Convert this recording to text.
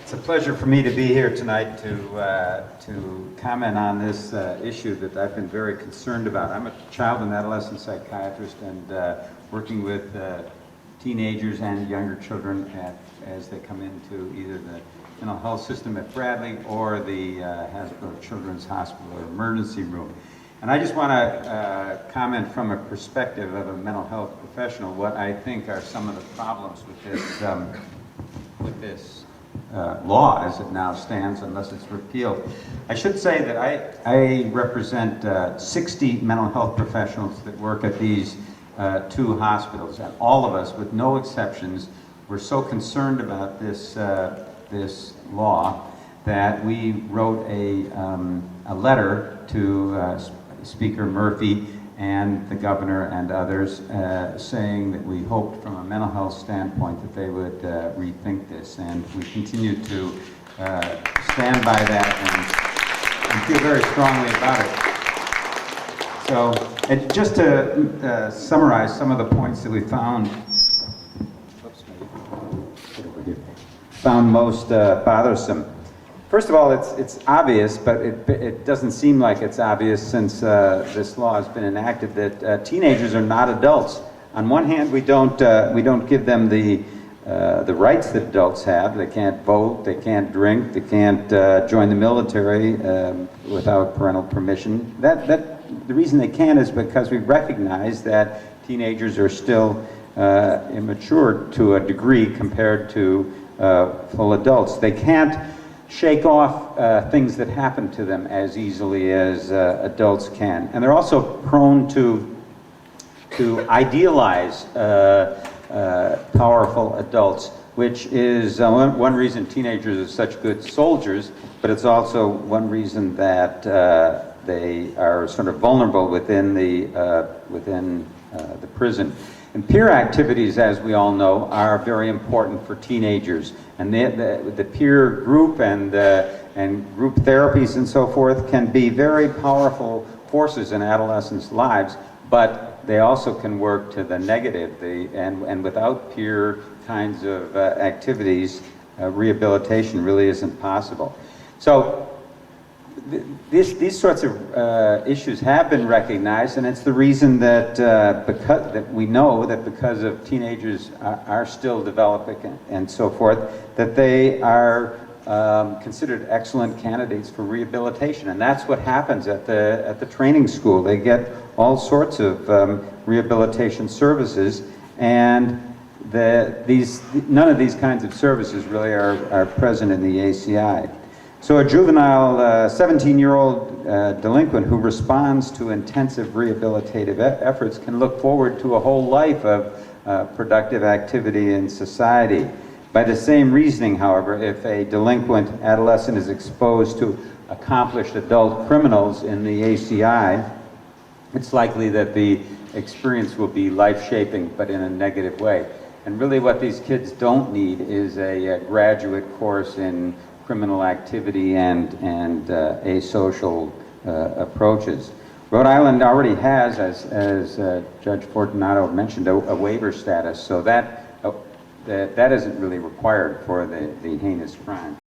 It's a pleasure for me to be here tonight to comment on this issue that I've been very concerned about. I'm a child and adolescent psychiatrist and working with teenagers and younger children as they come into either the mental health system at Bradley or the Hasbro Children's Hospital or emergency room. And I just want to comment from a perspective of a mental health professional what I think are some of the problems with this law as it now stands, unless it's repealed. I should say that I represent 60 mental health professionals that work at these two hospitals, and all of us, with no exceptions, were so concerned about this law that we wrote a letter to Speaker Murphy and the governor and others saying that we hoped from a mental health standpoint that they would rethink this. And we continue to stand by that and feel very strongly about it. So just to summarize some of the points that we found most bothersome. First of all, it's obvious, but it doesn't seem like it's obvious since this law has been enacted that teenagers are not adults. On one hand, we don't give them the rights that adults have. They can't vote, they can't drink, they can't join the military without parental permission. The reason they can is because we recognize that teenagers are still immature to a degree compared to full adults. They can't shake off things that happen to them as easily as adults can. And they're also prone to idealize powerful adults, which is one reason teenagers are such good soldiers, but it's also one reason that they are sort of vulnerable within the prison. And peer activities, as we all know, are very important for teenagers. And the peer group and group therapies and so forth can be very powerful forces in adolescents' lives, but they also can work to the negative. And without peer kinds of activities, rehabilitation really isn't possible. So these sorts of issues have been recognized, and it's the reason that that we know that because of teenagers are still developing and so forth, that they are considered excellent candidates for rehabilitation, and that's what happens at the training school. They get all sorts of rehabilitation services, and none of these kinds of services really are present in the ACI. So a juvenile 17-year-old delinquent who responds to intensive rehabilitative efforts can look forward to a whole life of productive activity in society. By the same reasoning, however, if a delinquent adolescent is exposed to accomplished adult criminals in the ACI, it's likely that the experience will be life-shaping, but in a negative way. And really what these kids don't need is a graduate course in criminal activity and asocial approaches. Rhode Island already has, as Judge Fortunato mentioned, a waiver status, so that isn't really required for the heinous crime.